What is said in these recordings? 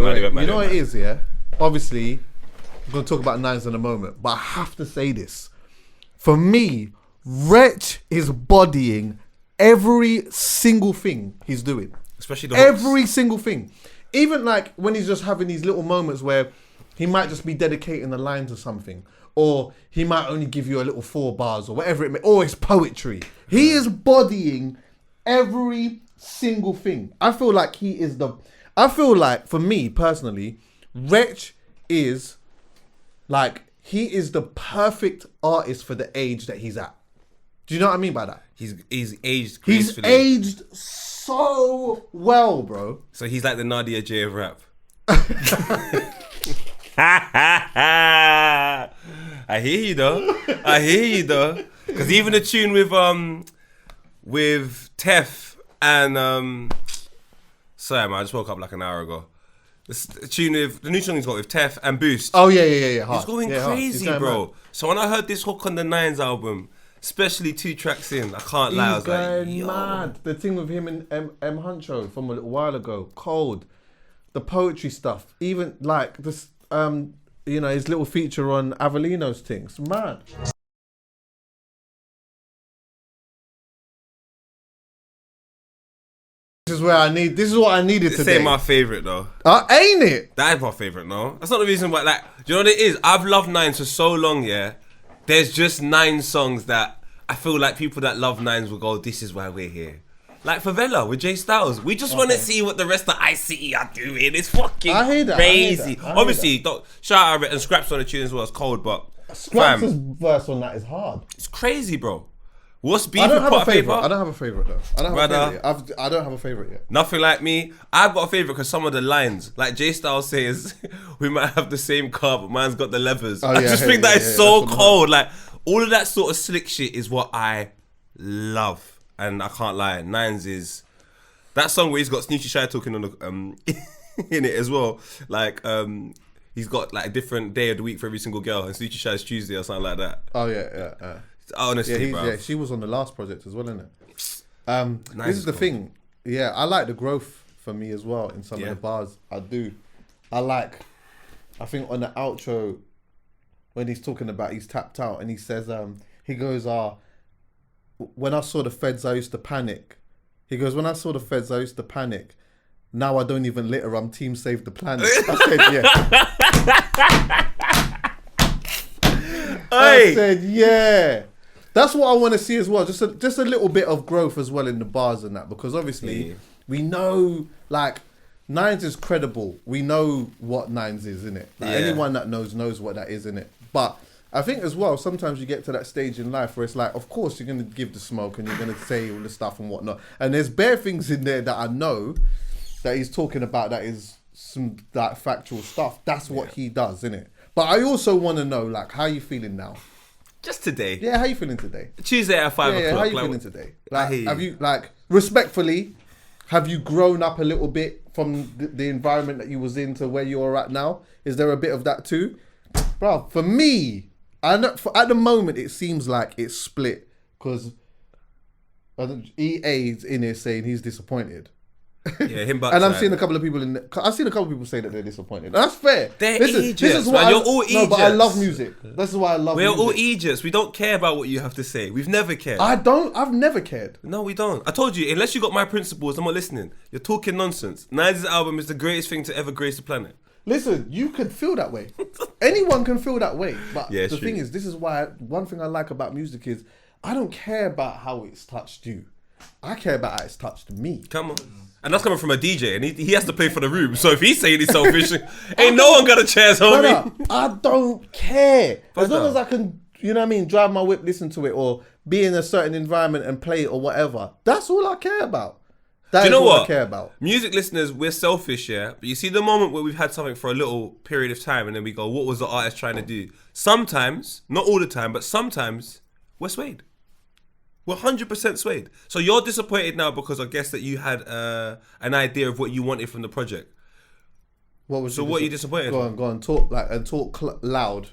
You know what it is, yeah? Obviously, I'm going to talk about Nines in a moment, but I have to say this. For me, Wretch is bodying every single thing he's doing. Especially the hooks. Every single thing. Even like when he's just having these little moments where he might just be dedicating the line to something, or he might only give you a little 4 bars or whatever it may, or it's poetry. He is bodying every single thing. I feel like for me personally, Wretch is like, he is the perfect artist for the age that he's at. Do you know what I mean by that? He's aged gracefully. He's aged so well, bro. So he's like the Nadia J of rap. I hear you though. Because even the tune with Tef and sorry man, I just woke up like an hour ago. The new song he's got with Tef and Boost. Oh yeah. He's going crazy, bro. Mad. So when I heard this hook on the Nines album, especially 2 tracks in, I can't lie. I was like, yo. Mad. The thing with him and M Huncho from a little while ago, cold. The poetry stuff, even like this, his little feature on Avellino's things, mad. This is what I needed today. This ain't my favourite though. Ain't it? That is my favourite, no. That's not the reason why, like, do you know what it is? I've loved Nines for so long, yeah. There's just 9 songs that I feel like people that love Nines will go, this is why we're here. Like Favela with Jay Styles. We just want to see what the rest of ICE are doing. It's fucking crazy. Obviously, shout out and Scraps on the tune as well. It's cold, but Scraps' verse on that is hard. It's crazy, bro. What's beef I don't with have Pot a favourite. Paper? I don't have a favourite though. I don't have a favourite yet. Nothing like me. I've got a favourite because some of the lines, like Jay Styles says, we might have the same car, but mine's got the levers. I just think that is so cold. Like all of that sort of slick shit is what I love. And I can't lie, Nines is that song where he's got Snoochie Shy talking on the in it as well. Like he's got like a different day of the week for every single girl, and Snoochie Shy's Tuesday or something like that. Oh yeah. Honestly, bro. Yeah, she was on the last project as well, isn't it? This is the thing. Yeah, I like the growth for me as well in some of the bars. I do. I think on the outro when he's talking about he's tapped out and he says he goes when I saw the feds, I used to panic. He goes, when I saw the feds, I used to panic. Now I don't even litter, I'm team save the planet. I said, yeah. I said, yeah. That's what I want to see as well. Just a little bit of growth as well in the bars and that. Because obviously, we know, like, Nines is credible. We know what Nines is, innit? Like, anyone that knows what that is, innit? But I think as well, sometimes you get to that stage in life where it's like, of course, you're going to give the smoke and you're going to say all the stuff and whatnot. And there's bare things in there that I know that he's talking about that is some like factual stuff. That's what he does, innit? But I also want to know, like, how you feeling now? Just today. Yeah, how you feeling today? Tuesday at 5 o'clock. How you feeling today? Like, have you, like, respectfully, have you grown up a little bit from the environment that you was in to where you're at now? Is there a bit of that too? Bro, for me, I know, at the moment, it seems like it's split because EA's in here saying he's disappointed. Yeah, him. And I've seen a couple of people say that they're disappointed. And that's fair. This is why you're all Egypts. No, but I love music. This is why I love music. We're all Egypts. We don't care about what you have to say. We've never cared. I've never cared. No, we don't. I told you, unless you got my principles, I'm not listening. You're talking nonsense. Nines' album is the greatest thing to ever grace the planet. Listen, you could feel that way. Anyone can feel that way. But the thing is, this is why one thing I like about music is I don't care about how it's touched you. I care about how it's touched me. Come on. And that's coming from a DJ, and he has to play for the room. So if he's saying he's selfish, ain't no one got a chance, homie. I don't care. As long as I can, you know what I mean, drive my whip, listen to it, or be in a certain environment and play it or whatever. That's all I care about. That is what I care about. Music listeners, we're selfish, yeah? But you see the moment where we've had something for a little period of time and then we go, what was the artist trying to do? Sometimes, not all the time, but sometimes, we're swayed. We're 100% swayed. So you're disappointed now because I guess that you had an idea of what you wanted from the project. What are you disappointed? Go on. Talk loud.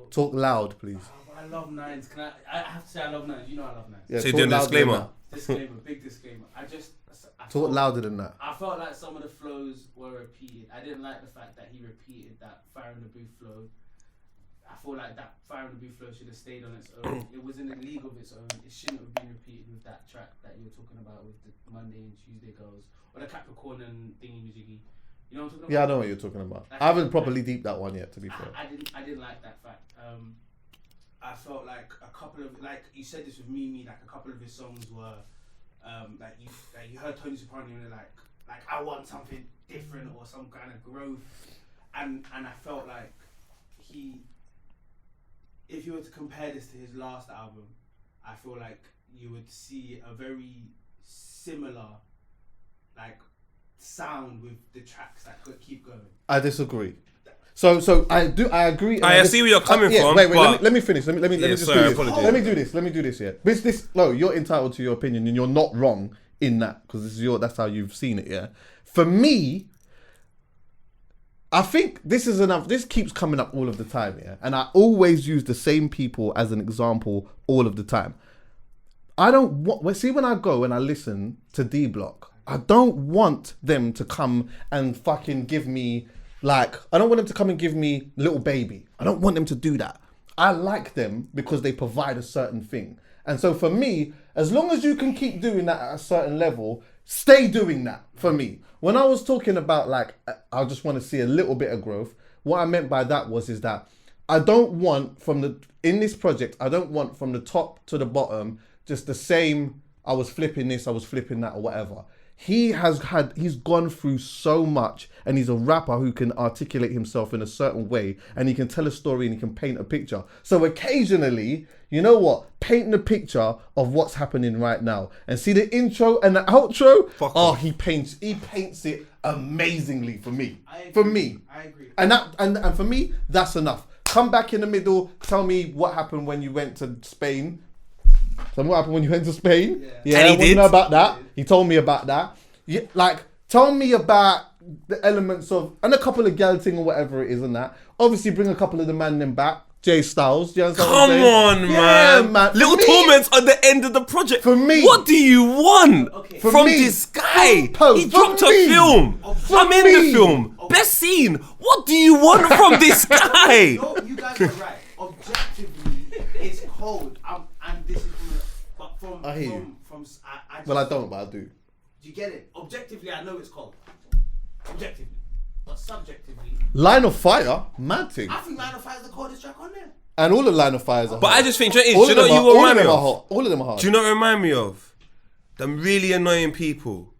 Talk loud, please. I love Nines. I have to say I love Nines. You know I love Nines. Yeah, so you're doing a disclaimer. big disclaimer. I talk louder than that. I felt like some of the flows were repeated. I didn't like the fact that he repeated that Fire in the Booth flow. I feel like that Fire in the Booth flow should have stayed on its own. It was in a league of its own. It shouldn't have been repeated with that track that you were talking about with the Monday and Tuesday girls or the Capricorn and thingy majiggy. You know what I'm talking about? Yeah, I know what you're talking about. I haven't properly deeped that one yet, to be fair. I didn't like that fact. I felt like a couple of, like you said this with Mimi, like a couple of his songs were like you heard Tony Soprano and they're like I want something different or some kind of growth, and I felt like if you were to compare this to his last album, I feel like you would see a very similar like sound with the tracks that could keep going. I disagree. So I agree. I see where you're coming from. Wait, let me finish. Let me just sorry, do this. apologies. Let me do this. Yeah, no, you're entitled to your opinion, and you're not wrong in that because that's how you've seen it. Yeah, for me, I think this is enough. This keeps coming up all of the time. Yeah, and I always use the same people as an example all of the time. I don't want. See, when I go and I listen to D Block, I don't want them to come and fucking give me. Like, I don't want them to come and give me Little Baby. I don't want them to do that. I like them because they provide a certain thing. And so for me, as long as you can keep doing that at a certain level, stay doing that for me. When I was talking about like, I just want to see a little bit of growth, what I meant by that is that I don't want in this project, I don't want from the top to the bottom, just the same, I was flipping this, I was flipping that or whatever. He's gone through so much, and he's a rapper who can articulate himself in a certain way, and he can tell a story and he can paint a picture. So occasionally, you know what? Paint the picture of what's happening right now, and see the intro and the outro. He paints it amazingly for me. I agree. And for me, that's enough. Come back in the middle. Tell me what happened when you went to Spain. So what happened when you went to Spain? Yeah, I want to know about that. He told me about that. Yeah, like, tell me about the elements of, and a couple of galting or whatever it is and that. Obviously, bring a couple of the man them back. Jay Styles. Do you understand what I'm saying? Come on, man. Man. Little Torments at the end of the project. For me. What do you want from this guy? He dropped a film. I'm in the film. Best scene. What do you want from this guy? No, you guys are right. Objectively, it's cold. And this is from I hear you. Well, I don't, but I do. Do you get it? Objectively, I know it's cold. Objectively. But subjectively... Line of Fire? Mad thing. I think Line of Fire is the coldest track on there. And all the Line of Fires are hot. But I just think, do you know what you remind me of? All of them are hot. Do you know what remind me of? Them really annoying people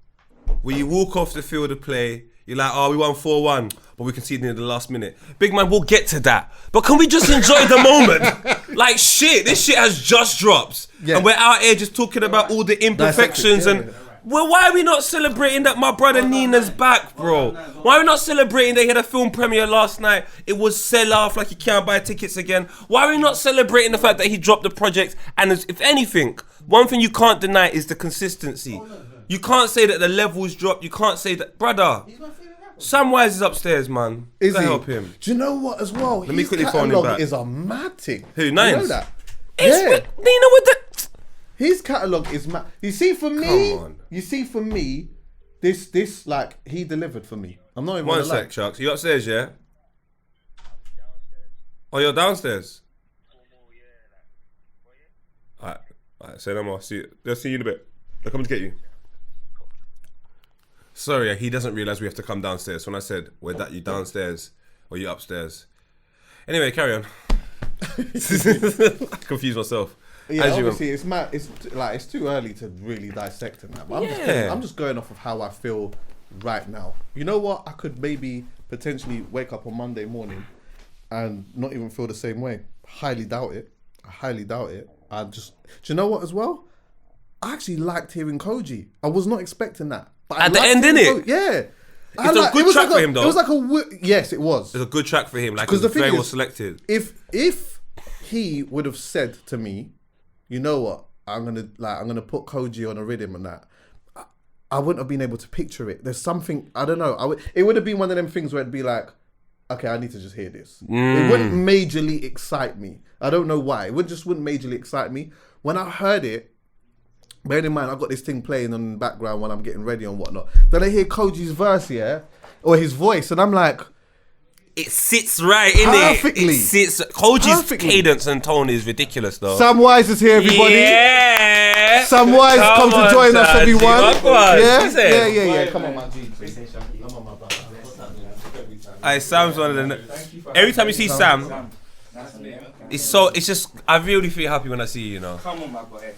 where you walk off the field of play, you're like, we won 4-1, but we conceded in the last minute. Big man, we'll get to that. But can we just enjoy the moment? Like, shit, this shit has just dropped. Yeah. And we're out here just talking about all the imperfections Well, why are we not celebrating that my brother Nina's back, bro? Why are we not celebrating they had a film premiere last night? It was sell off like you can't buy tickets again. Why are we not celebrating the fact that he dropped the project? And if anything, one thing you can't deny is the consistency. You can't say that the levels dropped. You can't say that, brother. Samwise is upstairs, man. Is he? Help him. Do you know what as well? Let me quickly phone him back. Is a mad thing. Who? Nines? You know that? Nina with the... His catalogue is mad. You see, for me, this like, he delivered for me. I'm not even One sec, Chucks. You upstairs, yeah? Oh, you're downstairs? Alright, say no more. They'll see you in a bit. They'll come to get you. Sorry, he doesn't realise we have to come downstairs. When I said, you downstairs or you upstairs? Anyway, carry on. I confused myself. Yeah, obviously it's mad. It's too early to really dissect it now. But I'm just going off of how I feel right now. You know what? I could maybe potentially wake up on Monday morning and not even feel the same way. Highly doubt it. Do you know what as well? I actually liked hearing Koji. I was not expecting that. But at the end, innit? Yeah. It's a good track for him, though. It was like yes, it was. It's a good track for him. Like, it was very well selected. If he would have said to me, you know what, I'm gonna put Koji on a rhythm and that, I wouldn't have been able to picture it. There's something, I don't know. It would have been one of them things where it'd be like, okay, I need to just hear this. It wouldn't majorly excite me. I don't know why. It wouldn't majorly excite me. When I heard it, bearing in mind, I've got this thing playing on the background when I'm getting ready and whatnot. Then I hear Koji's verse, yeah, or his voice, and I'm like, it sits right in it. Perfectly. It sits. Koji's cadence and tone is ridiculous, though. Sam Wise is here, everybody. Yeah. Sam Wise, come to join us, everyone. Yeah. Come on, man. Sam's one of the. Every time you see Sam, it's just. I really feel happy when I see you. You know. Come on, my boy.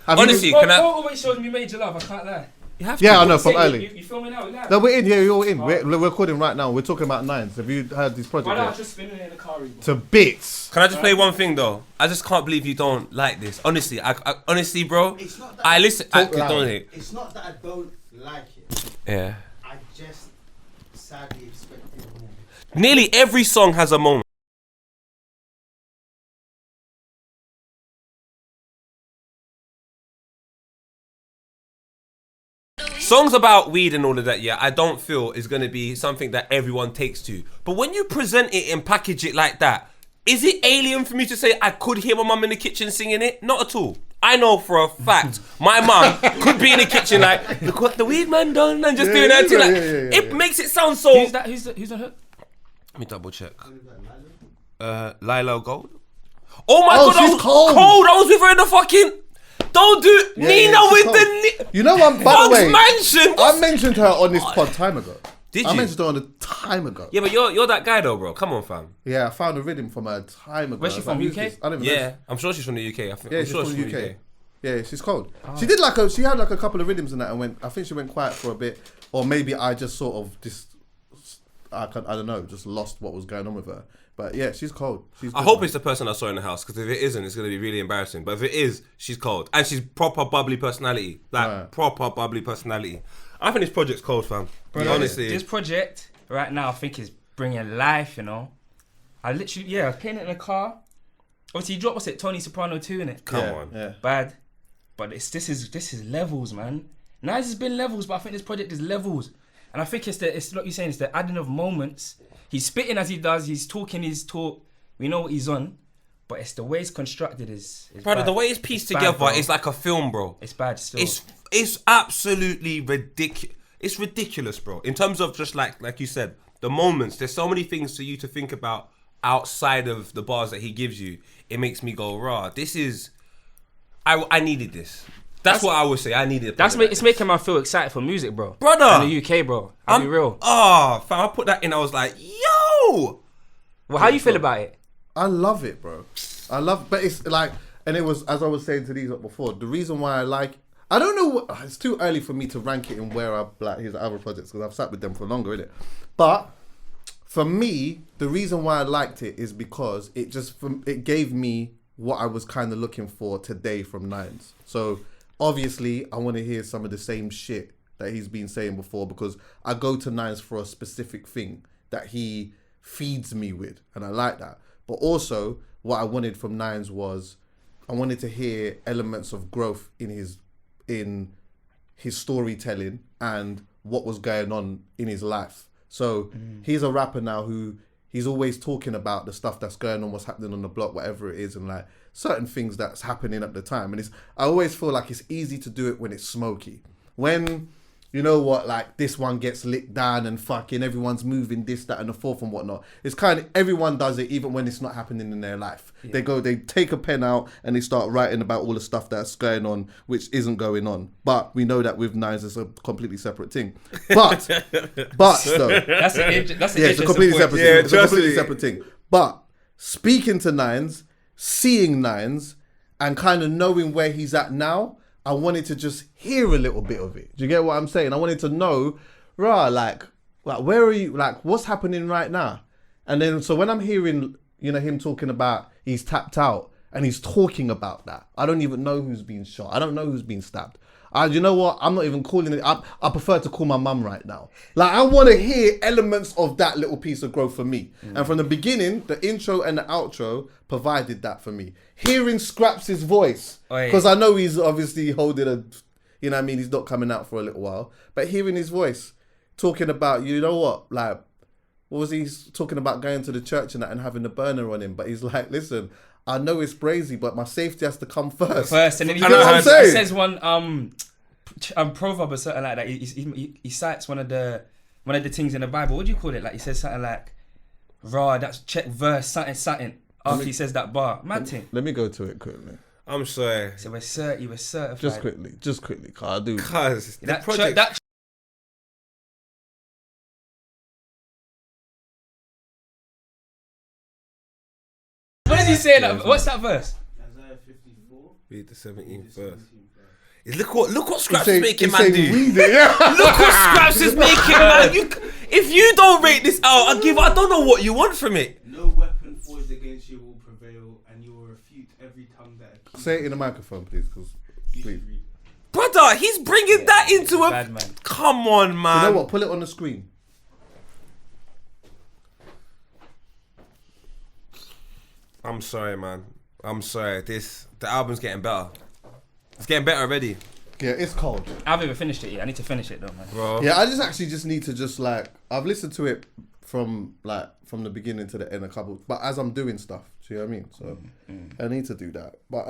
Honestly, can I? Always shows me major love. I can't lie. You have to. Yeah, I know from early. You filming now? Yeah. No, we're in. Yeah, we're all in. We're recording right now. We're talking about Nines. Have you heard this project? I was just spinning in the car. To bits. Can I just play one thing though? I just can't believe you don't like this. Honestly, I honestly, bro. It's not that I listen. I Talk loud. don't hate. It's not that I don't like it. Yeah. I just sadly expected more. Nearly every song has a moment. Songs about weed and all of that, yeah, I don't feel is going to be something that everyone takes to. But when you present it and package it like that, is it alien for me to say I could hear my mum in the kitchen singing it? Not at all. I know for a fact my mum could be in the kitchen like, look what the weed man done, and just doing that thing. Like, it makes it sound so... Who's that? Who's on hook? Let me double check. Lilo Gold. Oh my God, she's cold. I was with her in the fucking... Don't do Nina with cold. the... You know what? By the Bugs way, Mansion. I mentioned her on this pod time ago. Did I you? mentioned her on a time ago. Yeah, but you're that guy though, bro. Come on, fam. Yeah, I found a rhythm from her time ago. Where's she from, Who's UK? this? I don't even know. Yeah, I'm sure she's from the UK. I think. Yeah, I'm she's sure from she's the UK. Yeah, she's cold. She did she had like a couple of rhythms in that and went. I think she went quiet for a bit, or maybe I just sort of I don't know, just lost what was going on with her. But yeah, she's cold. I hope it's the person I saw in the house, because if it isn't, it's going to be really embarrassing. But if it is, she's cold. And she's proper bubbly personality. Proper bubbly personality. I think this project's cold, fam. Bro, honestly. This project right now, I think is bringing life, you know. I literally, I was playing it in the car. Obviously, you dropped, what's it, Tony Soprano 2 in it? Come on. Yeah. Bad. But this is levels, man. Nice has been levels, but I think this project is levels. And I think it's like you're saying, it's the adding of moments. He's spitting as he does. He's talking his talk. We know what he's on, but it's the way it's constructed is Brother, bad. the way it's pieced It's together, bad, it's like a film, bro. It's bad still. It's absolutely ridiculous. It's ridiculous, bro. In terms of just like you said, the moments. There's so many things for you to think about outside of the bars that he gives you. It makes me go raw. This is. I needed this. That's what I would say. I needed. It's making me feel excited for music, bro. Brother, in the UK, bro. I'll be real. Oh, fam, I put that in. I was like, yo. Well, how you feel about it? I love it, bro. But it's like, and it was, as I was saying to these before, the reason why I don't know, it's too early for me to rank it in where I like his other projects, because I've sat with them for longer, innit? But for me, the reason why I liked it is because it gave me what I was kind of looking for today from Nines. So obviously, I want to hear some of the same shit that he's been saying before, because I go to Nines for a specific thing that he feeds me with, and I like that. But also, what I wanted from Nines was I wanted to hear elements of growth in his storytelling and what was going on in his life. So he's a rapper now who he's always talking about the stuff that's going on, what's happening on the block, whatever it is, and like certain things that's happening at the time. And I always feel like it's easy to do it when it's smoky. When, you know what, like this one gets licked down and fucking everyone's moving this, that and the fourth and whatnot. It's kind of, everyone does it even when it's not happening in their life. Yeah. They take a pen out and they start writing about all the stuff that's going on, which isn't going on. But we know that with Nines it's a completely separate thing. But still. That's it's a completely separate thing. It's a completely separate thing. But speaking to Nines, seeing Nines, and kind of knowing where he's at now, I wanted to just hear a little bit of it. Do you get what I'm saying? I wanted to know, like where are you? Like, what's happening right now? And then, so when I'm hearing, him talking about he's tapped out and he's talking about that, I don't even know who's been shot. I don't know who's been stabbed. You know what? I'm not even calling it. I prefer to call my mum right now. Like, I want to hear elements of that little piece of growth for me. And from the beginning, the intro and the outro provided that for me. Hearing Scraps' voice, because I know he's obviously holding he's not coming out for a little while. But hearing his voice, talking about, you know what, like, what was he talking about, going to the church and that and having the burner on him? But he's like, listen, I know it's brazy, but my safety has to come first. And then you know what I'm he saying? says one proverb or something like that. He cites one of the things in the Bible. What do you call it? Like he says something like, "Raw, that's check verse something." After he says that bar, mad thing. Let me go to it quickly. I'm sorry. So we're certified. Just quickly, cause I do. Cause that project. that what is he saying? What's that verse? Isaiah 54. Read the 17th verse. Look what Scraps He's is making man saying do. read it, yeah. Look what Scraps is making man. If you don't rate this out, I don't know what you want from it. No weapon forged against you will prevail, and you will refute every tongue that accuses. Say it in the microphone, please, please. Brother, he's bringing that into a... bad man. Come on, man. You know what? Pull it on the screen. I'm sorry, man. I'm sorry. The album's getting better. It's getting better already. Yeah, it's cold. I haven't even finished it yet. I need to finish it though, man. Bro. Yeah, I just need to like, I've listened to it from the beginning to the end a couple, but as I'm doing stuff, do you know what I mean? So I need to do that. But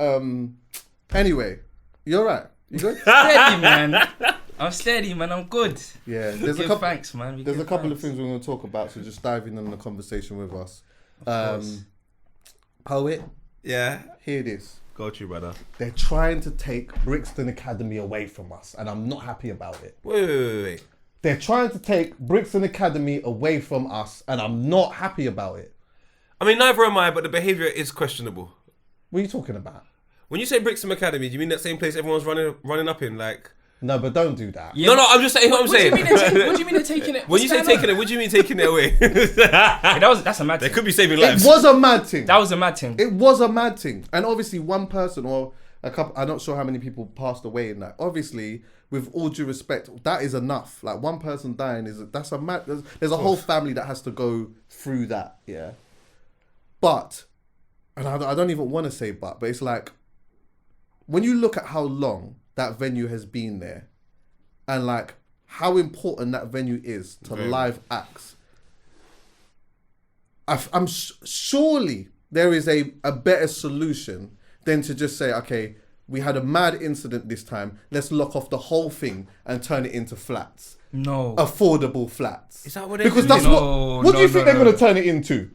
anyway, you're right. You good? Steady, man. I'm steady, man. I'm good. Yeah, there's a Give couple. thanks, man. There's a couple of things we're going to talk about, so just dive in on the conversation with us. Poet, Yeah. hear this. Go to you, brother. They're trying to take Brixton Academy away from us, and I'm not happy about it. Wait. They're trying to take Brixton Academy away from us, and I'm not happy about it. I mean, neither am I, but the behaviour is questionable. What are you talking about? When you say Brixton Academy, do you mean that same place everyone's running up in? Like, No, but don't do that. Yeah, no, I'm just saying what I'm saying. What do you mean they're taking it? When you say taking it, what do you mean taking it away? Yeah, that's a mad They thing. could be saving It lives. was a mad thing. That was a mad thing. It was a mad thing. And obviously one person or a couple, I'm not sure how many people passed away in that. Obviously, with all due respect, that is enough. Like one person dying that's a mad, there's a whole family that has to go through that, yeah. But, and I don't even want to say but it's like, when you look at how long that venue has been there and like how important that venue is to live acts, surely there is a better solution than to just say, okay, we had a mad incident this time, let's lock off the whole thing and turn it into flats. No. Affordable flats. Is that what they Because do? that's No, what do you no, think no, they're no. going to turn it into?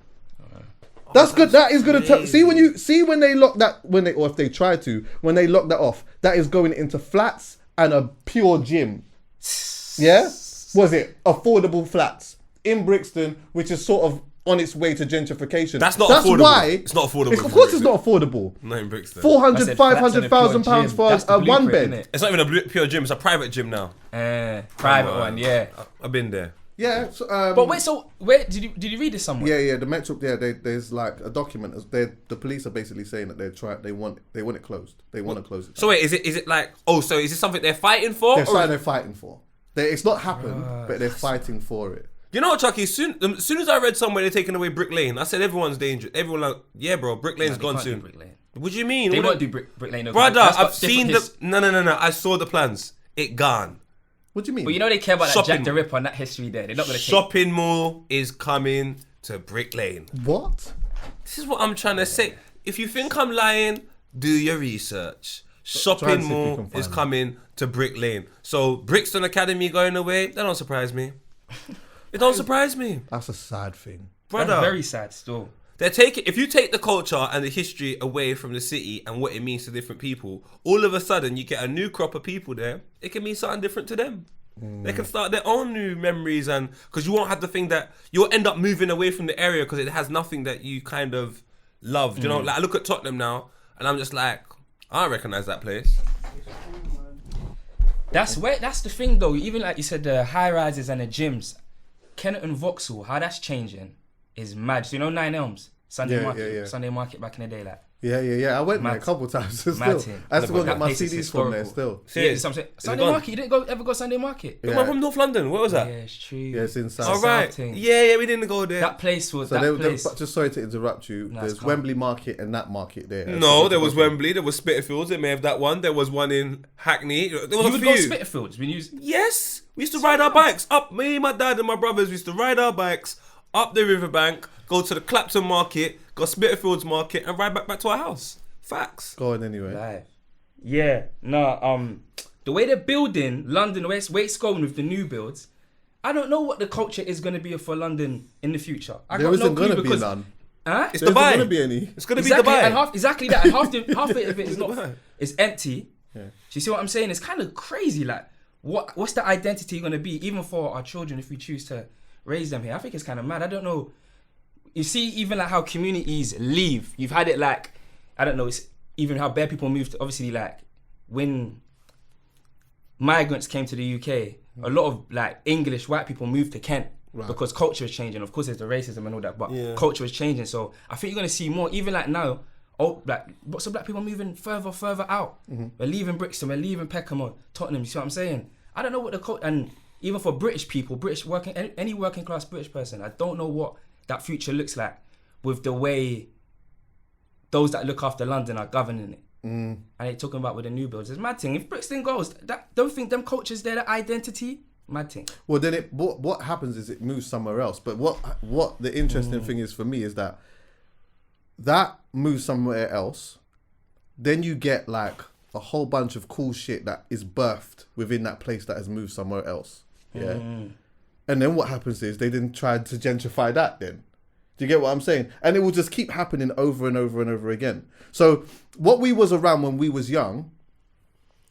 That's good. That is going to see when they lock that or if they try to when they lock that off, that is going into flats and a pure gym. Yeah, was it affordable flats in Brixton, which is sort of on its way to gentrification. That's not affordable. Why It's not affordable. Of course, it's not affordable. Not in Brixton. 400, 500,000 pounds for a one bed. It's not even a pure gym. It's a private gym now. Private one, yeah. I've been there. Yeah. So, But wait, so where did you read this somewhere? Yeah. The Metro. Yeah, there's like a document. The police are basically saying that they want it closed. They want to close it. So wait, is it like? Oh, so is this something they're fighting for? They're fighting for. It's not happened, but they're fighting for it. You know what, Chuckie? As soon as I read somewhere they're taking away Brick Lane, I said everyone's dangerous. Everyone like, yeah, bro, Brick Lane's gone soon. What do you mean? They won't do Brick Lane. No, Brother, that's got I've seen the. different No. I saw the plans. It gone. What do you mean? But you know they care about that Shopping Jack the Ripper and that history there. They're not going to Shopping mall is coming to Brick Lane. What? This is what I'm trying to say. If you think I'm lying, do your research. Shopping mall is coming to Brick Lane. So Brixton Academy going away, that don't surprise me. It don't surprise me. That's a sad thing. Brother, That's very sad still. if you take the culture and the history away from the city and what it means to different people, all of a sudden you get a new crop of people there. It can mean something different to them. They can start their own new memories, and because you won't have the thing that you'll end up moving away from the area because it has nothing that you kind of loved. You know, like I look at Tottenham now and I'm just like, I don't recognise that place. That's the thing though. Even like you said, the high rises and the gyms, Kennet and Vauxhall, how that's changing is mad. So you know 9 Elms, Sunday Market back in the day, like. Yeah. I went there a couple times. Still, I have to go get my CDs from there. Still. Yeah, Sunday Market. You didn't ever go Sunday Market? Yeah. The one from North London. Where was that? Yeah, it's true. Yeah, it's inside. All right. Yeah, we didn't go there. That place was. But just sorry to interrupt you. There's Wembley Market and that market there. No, there was Wembley. There was Spitalfields. They may have that one. There was one in Hackney. There was You a would few. go Spitalfields when you. Yes, we used to ride our bikes up. Me, my dad, and my brothers used to ride our bikes up the riverbank, go to the Clapton Market, go Spitalfields Market, and ride back to our house. Facts. Go on anyway. Live. Yeah, no, the way they're building London, the way it's going with the new builds, I don't know what the culture is going to be for London in the future. There isn't going to be none. It's There isn't Dubai. going to be any. It's going to Exactly, be Dubai. and exactly that. And half of it is not. Dubai. It's empty. Yeah. Do you see what I'm saying? It's kind of crazy. Like, what's the identity going to be, even for our children, if we choose to raise them here? I think it's kind of mad. I don't know. You see, even like how communities leave. You've had it like, I don't know. It's even how bare people moved. Obviously, like when migrants came to the UK, a lot of like English white people moved to Kent. Right. Because culture is changing. Of course, there's the racism and all that, but culture is changing. So I think you're going to see more. Even like now, lots of black people moving further out. Mm-hmm. We're leaving Brixton, we're leaving Peckham or Tottenham. You see what I'm saying? I don't know what the culture, and even for British people, any working class British person, I don't know what that future looks like with the way those that look after London are governing it. And they're talking about with the new builds. It's mad thing. If Brixton goes, don't think them cultures, they're the identity. Mad thing. Well, then what happens is it moves somewhere else. But what the interesting thing is for me is that moves somewhere else. Then you get like a whole bunch of cool shit that is birthed within that place that has moved somewhere else. Yeah. And then what happens is they then try to gentrify that then. Do you get what I'm saying? And it will just keep happening over and over and over again. So what we was around when we was young,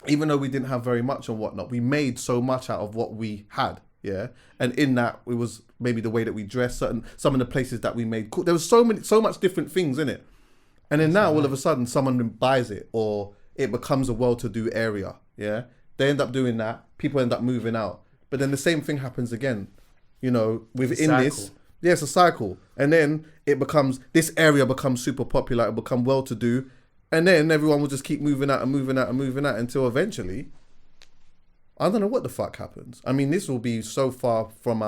even though we didn't have very much and whatnot, we made so much out of what we had, yeah. And in that, it was maybe the way that we dressed, some of the places that we made cool. There was so much different things in it. And then now, all of a sudden, someone buys it, or it becomes a well-to-do area, yeah. They end up doing that. People end up moving out, but then the same thing happens again, you know, within this. Yeah, it's a cycle, and then this area becomes super popular, it become well-to-do. And then everyone will just keep moving out until eventually, I don't know what the fuck happens. I mean, this will be so far from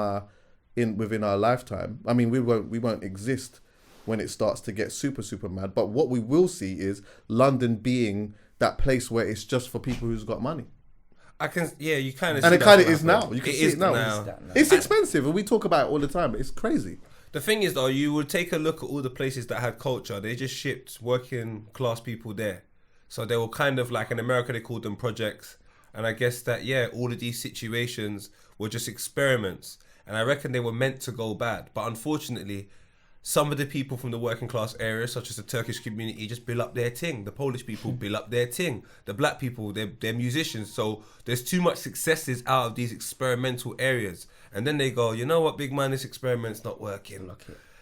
within our lifetime. I mean, we won't exist when it starts to get super, super mad. But what we will see is London being that place where it's just for people who's got money. You kind of. And it kind of is now. You can see it it now. It's expensive, and we talk about it all the time. But it's crazy. The thing is, though, you would take a look at all the places that had culture. They just shipped working class people there. So they were kind of like, in America, they called them projects. And I guess that, all of these situations were just experiments. And I reckon they were meant to go bad. But unfortunately, some of the people from the working class areas, such as the Turkish community, just build up their ting. The Polish people build up their ting. The black people, they're musicians. So there's too much successes out of these experimental areas. And then they go, you know what, big man, this experiment's not working.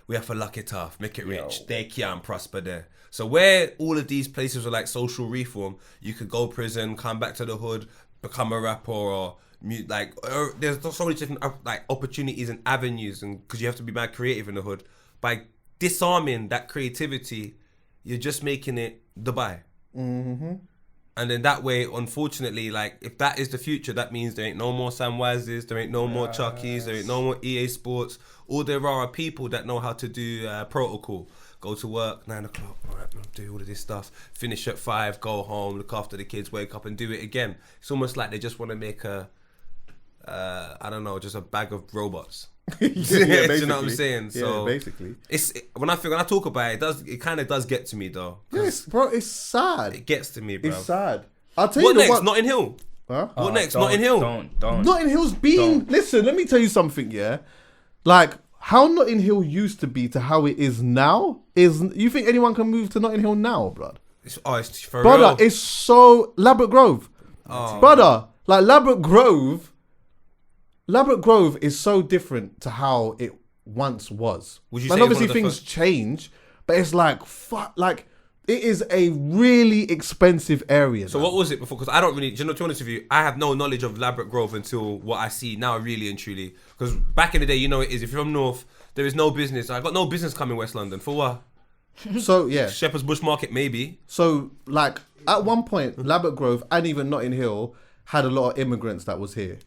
We have to lock it off, make it rich. They can't prosper there. So where all of these places are like social reform, you could go prison, come back to the hood, become a rapper, or there's so many different like opportunities and avenues, and because you have to be mad creative in the hood. By disarming that creativity, you're just making it Dubai. Mm-hmm. And then that way, unfortunately, like, if that is the future, that means there ain't no more Sam Wises, there ain't no more Chuckies, there ain't no more EA Sports. All there are people that know how to do protocol. Go to work, 9 o'clock, all right, do all of this stuff, finish at 5, go home, look after the kids, wake up and do it again. It's almost like they just want to make just a bag of robots. Do you know what I'm saying? So basically, when I talk about it, it kind of does get to me though. Yes, bro, it's sad. It gets to me, bro. It's sad. I'll tell you what next. Notting Hill. Huh? What next? Notting Hill. Don't. Notting Hill's been. Listen, let me tell you something. Yeah, like how Notting Hill used to be to how it is now. You think anyone can move to Notting Hill now, blood? It's for brother. real. It's so Ladbroke Grove, brother. Like Ladbroke Grove is so different to how it once was. And obviously things change, but it's like, fuck, like, it is a really expensive area. So what was it before? Because I don't really, to be honest with you, I have no knowledge of Ladbroke Grove until what I see now, really and truly. Because back in the day, you know it is, if you're from North, there is no business. I got no business coming West London. For what? So, yeah. Shepherd's Bush Market, maybe. So, like, at one point, Ladbroke Grove and even Notting Hill had a lot of immigrants that was here,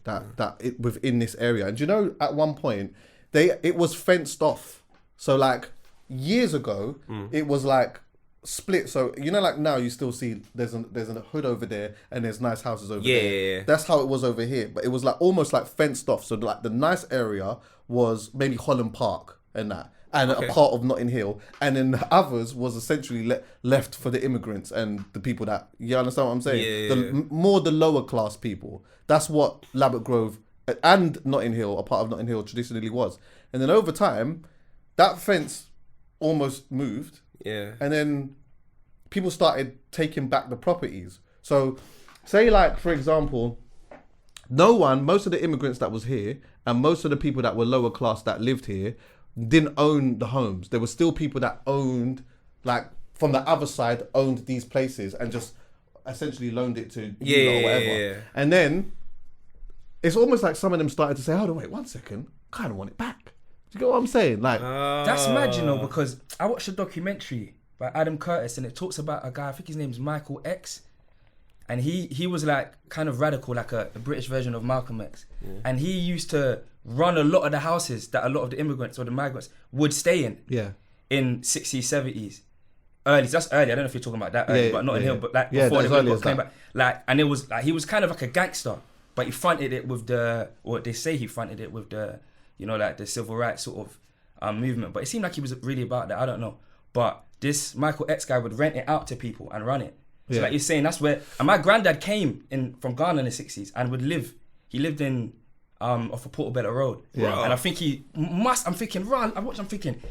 within this area. And you know, at one point, it was fenced off. So like years ago, it was like split. So you know, like now you still see there's a hood over there and there's nice houses over there. Yeah. That's how it was over here. But it was like almost like fenced off. So like the nice area was maybe Holland Park, and that. And a part of Notting Hill, and then the others was essentially left for the immigrants and the people that, you understand what I'm saying? More the lower class people. That's what Labatt Grove and Notting Hill, a part of Notting Hill, traditionally was. And then over time, that fence almost moved. Yeah. And then people started taking back the properties. So, say like, for example, most of the immigrants that was here and most of the people that were lower class that lived here didn't own the homes. There were still people that owned, like from the other side, owned these places and just essentially loaned it to you or whatever. Yeah. And then it's almost like some of them started to say, hold on, wait 1 second, I kind of want it back. Do you get what I'm saying? Like that's mad, you know, because I watched a documentary by Adam Curtis and it talks about a guy, I think his name's Michael X. And he was like kind of radical, like a British version of Malcolm X. Yeah. And he used to run a lot of the houses that a lot of the immigrants or the migrants would stay in. Yeah. In 60s, 70s. Early. That's early. I don't know if you're talking about that early, but not in Hill, but like before they came back. Like, and it was like he was kind of like a gangster, but he fronted it with they say he fronted it with the, you know, like the civil rights sort of movement. But it seemed like he was really about that. I don't know. But this Michael X guy would rent it out to people and run it. So like you're saying, that's where... And my granddad came in from Ghana in the 60s and would live... He lived in... off of Portobello Road. Yeah. And I think he must... I'm thinking,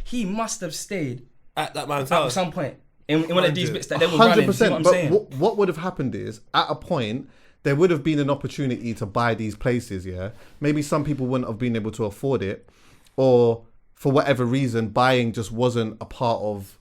he must have stayed... At that man's house? At some point. In one of these bits that they were running. 100%. You know what I'm saying? What would have happened is, at a point, there would have been an opportunity to buy these places, yeah? Maybe some people wouldn't have been able to afford it. Or, for whatever reason, buying just wasn't a part of...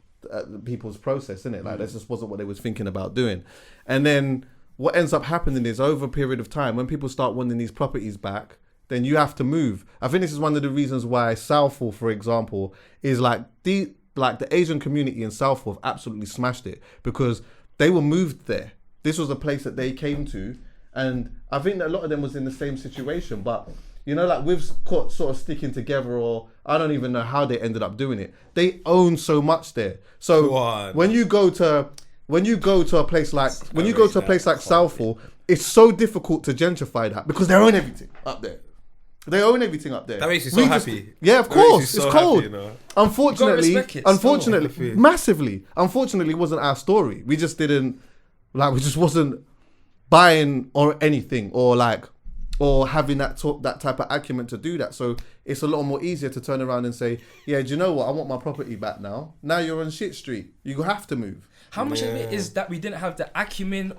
people's process, innit? Like that just wasn't what they was thinking about doing. And then what ends up happening is over a period of time, when people start wanting these properties back, then you have to move. I think this is one of the reasons why Southall, for example, is like the Asian community in Southall have absolutely smashed it because they were moved there. This was a place that they came to, and I think that a lot of them was in the same situation, but you know, like with sort of sticking together, or I don't even know how they ended up doing it. They own so much there. So when you go to a place like Southall, it's so difficult to gentrify that because they own everything up there. They own everything up there. That makes you so happy. Yeah, of course. It's cold. Happy, you know? Unfortunately, massively. Unfortunately, it wasn't our story. We just wasn't buying or anything or having that type of acumen to do that. So it's a lot more easier to turn around and say, yeah, do you know what? I want my property back now. Now you're on shit street. You have to move. How much of it is that we didn't have the acumen,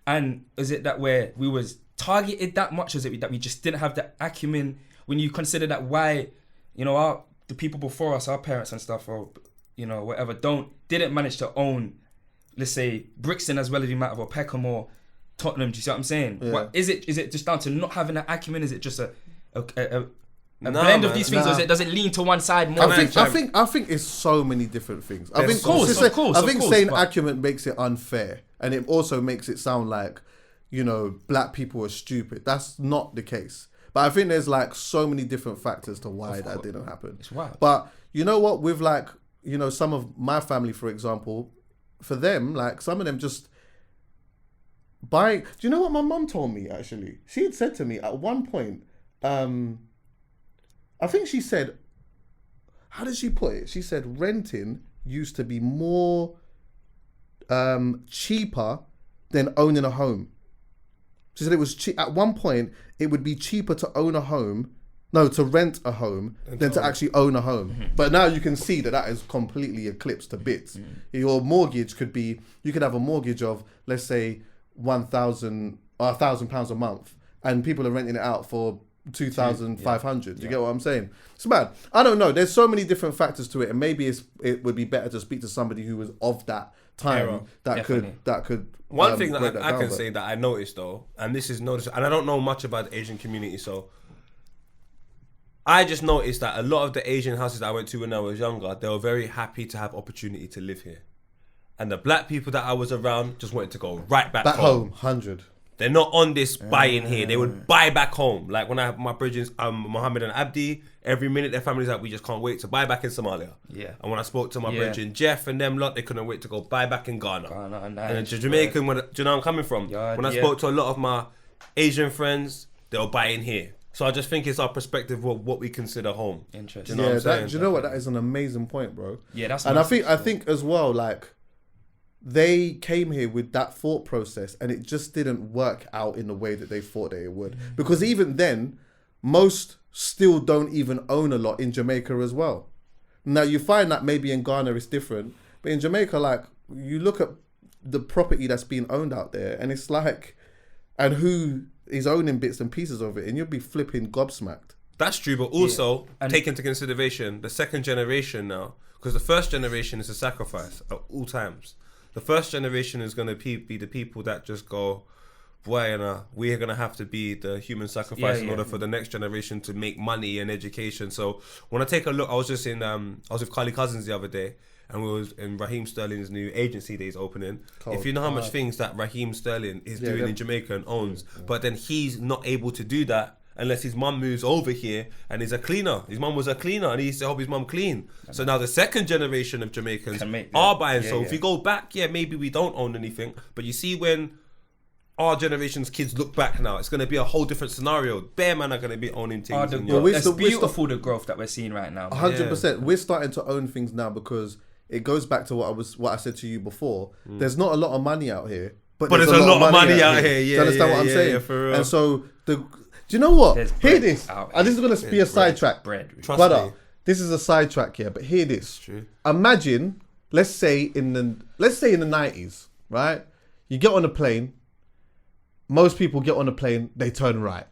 and is it that we was targeted that much? Is it that we just didn't have the acumen when you consider that why, you know, the people before us, our parents and stuff, or, you know, whatever, didn't manage to own, let's say, Brixton as well as we might have, or Peckham or Tottenham, do you see what I'm saying? Yeah. Is it just down to not having that acumen? Is it just a blend of these things, or does it lean to one side more? I think it's so many different things. I think saying acumen makes it unfair, and it also makes it sound like, you know, black people are stupid. That's not the case. But I think there's like so many different factors to why that didn't happen. It's wild. But you know what? With like, you know, some of my family, for example, for them, like some of them just buying. Do you know what my mum told me, actually? She had said to me at one point, I think she said, how did she put it? She said renting used to be more cheaper than owning a home. She said it was at one point it would be cheaper to own a home, to rent a home than to actually own a home. Mm-hmm. But now you can see that is completely eclipsed to bits. Mm-hmm. Your mortgage you could have a mortgage of, let's say, £1,000 a month, and people are renting it out for 2,500. Do you get what I'm saying? It's bad. I don't know. There's so many different factors to it, and maybe it would be better to speak to somebody who was of that time that could. One thing that I can say that I noticed though, and this is noticed, and I don't know much about the Asian community, so I just noticed that a lot of the Asian houses that I went to when I was younger, they were very happy to have opportunity to live here. And the black people that I was around just wanted to go right back home. 100. They're not on this buying here. They would buy back home. Like when I have my bridges, Mohammed and Abdi, every minute their family's like, we just can't wait to buy back in Somalia. Yeah. And when I spoke to my bridge Jeff and them lot, they couldn't wait to go buy back in Ghana. And the Jamaican, do you know where I'm coming from? When I spoke to a lot of my Asian friends, they were buying here. So I just think it's our perspective of what we consider home. Interesting. Do you know what I'm saying? Do you know what? That is an amazing point, bro. Yeah, that's. And I think as well, like, they came here with that thought process, and it just didn't work out in the way that they thought that it would. Because even then, most still don't even own a lot in Jamaica as well. Now you find that maybe in Ghana it's different, but in Jamaica, like, you look at the property that's being owned out there, and it's like, and who is owning bits and pieces of it, and you'll be flipping gobsmacked. That's true, but also take into consideration the second generation now, because the first generation is a sacrifice at all times. The first generation is going to be the people that just go, boy, we're going to have to be the human sacrifice in order for the next generation to make money and education. So when I take a look, I was with Carly Cousins the other day, and we was in Raheem Sterling's new agency that he's opening. If you know how much things that Raheem Sterling is doing in Jamaica and owns, but then he's not able to do that unless his mum moves over here and is a cleaner. His mum was a cleaner and he used to help his mum clean. So now the second generation of Jamaicans are buying. So if you go back, maybe we don't own anything. But you see, when our generation's kids look back now, it's going to be a whole different scenario. Bare man are going to be owning things. It's beautiful, the growth that we're seeing right now. 100%. We're starting to own things now because it goes back to what I said to you before. There's not a lot of money out here. But there's a lot of money out here. Yeah, do you understand what I'm saying? Yeah, for real. And so do you know what? Hear this. And this is going to be a sidetrack. Trust me. This is a sidetrack here, but hear this. True. Imagine, let's say in the 90s, right? You get on a plane. Most people get on a plane, they turn right.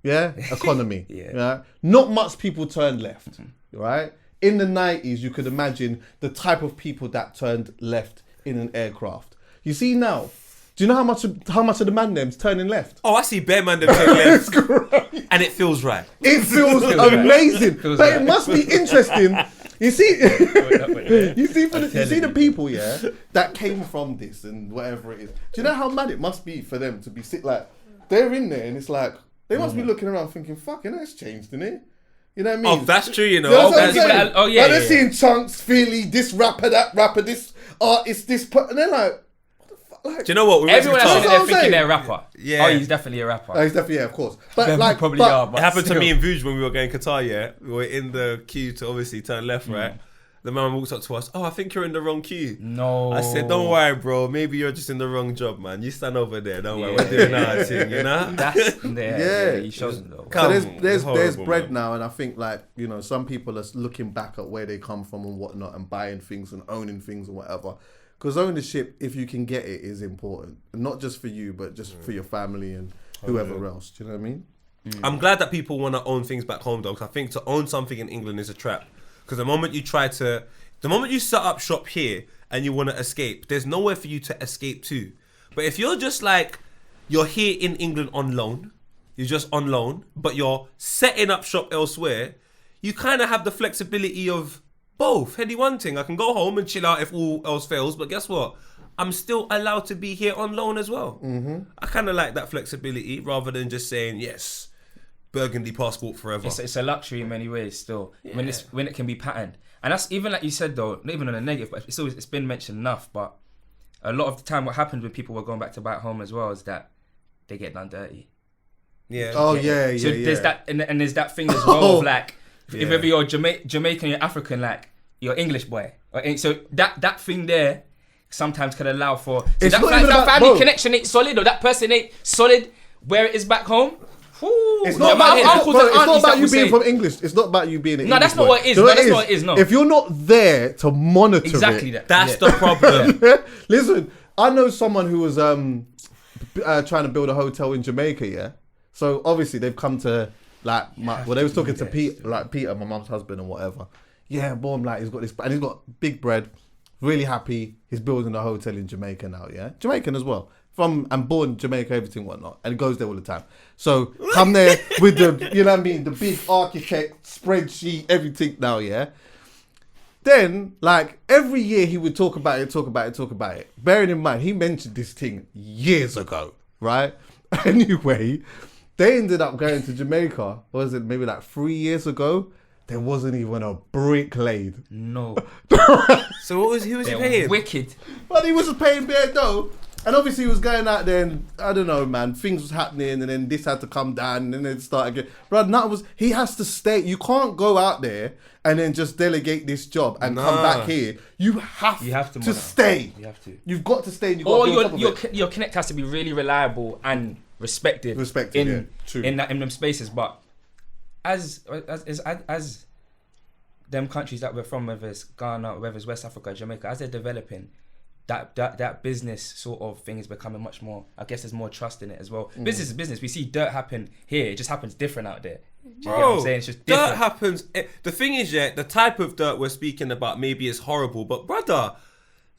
Yeah? Economy. Yeah. Not much people turn left. Right? In the 90s, you could imagine the type of people that turned left in an aircraft. You see now, do you know how much of the man them's turning left? Oh, I see bare man them turning left. And it feels right. It feels amazing. But it must be interesting. You see, you see the people, that came from this and whatever it is. Do you know how mad it must be for them to be like, they're in there and it's like, they must be looking around thinking, fucking, that's changed, isn't it? You know what I mean? Oh, that's true, you know. They're seeing Chunks, Philly, this rapper, that rapper, this artist, this, and they're like, do you know what? Everyone else is there thinking they're a rapper. Yeah. Oh, he's definitely a rapper. He's definitely, of course. But like, probably are. But it happened to me in Vuj when we were going Qatar. We were in the queue to obviously turn left, right? The man walks up to us. Oh, I think you're in the wrong queue. No. I said, don't worry, bro. Maybe you're just in the wrong job, man. You stand over there. Don't worry. We're doing our thing, you know? That's there. He shows them though. So there's bread now, and I think, like, you know, some people are looking back at where they come from and whatnot, and buying things and owning things and whatever. Because ownership, if you can get it, is important. Not just for you, but just for your family and whoever else. Do you know what I mean? I'm glad that people want to own things back home, though, because I think to own something in England is a trap. Because the moment you set up shop here and you want to escape, there's nowhere for you to escape to. But if you're just like, you're here in England on loan, you're just on loan, but you're setting up shop elsewhere, you kind of have the flexibility of both. Heady one thing, I can go home and chill out if all else fails, but guess what? I'm still allowed to be here on loan as well. I kind of like that flexibility rather than just saying, yes, Burgundy passport forever. It's a luxury in many ways still, when it can be patterned. And that's even like you said though, not even on a negative, but it's been mentioned enough, but a lot of the time what happens when people were going back to buy home as well is that they get done dirty. Yeah. Oh yeah. So there's that, and there's that thing as well of like, if ever you're Jamaican, you're African, like you're English boy. So that thing there sometimes can allow for that family connection ain't solid, or that person ain't solid where it is back home. It's not about you being from English. It's not about you being an English. That's not what it is. That's not what it is. No. If you're not there to monitor exactly it, that's the problem. Listen, I know someone who was trying to build a hotel in Jamaica. Yeah, so obviously they've come to they was talking to Peter, my mum's husband, and whatever. Yeah, boom, like he's got this, and he's got big bread. Really happy. He's building a hotel in Jamaica now. Yeah, Jamaican as well. And born in Jamaica, everything, whatnot, and he goes there all the time. So come there with the, you know what I mean, the big architect spreadsheet, everything now, yeah. Then, like, every year he would talk about it. Bearing in mind, he mentioned this thing years ago, right? Anyway, they ended up going to Jamaica. What was it? Maybe like 3 years ago. There wasn't even a brick laid. No. So what was he paying? Wicked. But he was paying bare dough. And obviously he was going out there and, I don't know, man, things was happening and then this had to come down and then start again. Bro, he has to stay. You can't go out there and then just delegate this job and come back here. You have to stay. You have to. You've got to stay and you've got to be on top of it. Your connect has to be really reliable and respected in them spaces. But as them countries that we're from, whether it's Ghana, whether it's West Africa, Jamaica, as they're developing, that business sort of thing is becoming much more, I guess there's more trust in it as well. Business is business. We see dirt happen here, it just happens different out there. Do you get what I'm saying? It's just different. Dirt happens. The thing is, the type of dirt we're speaking about maybe is horrible, but brother,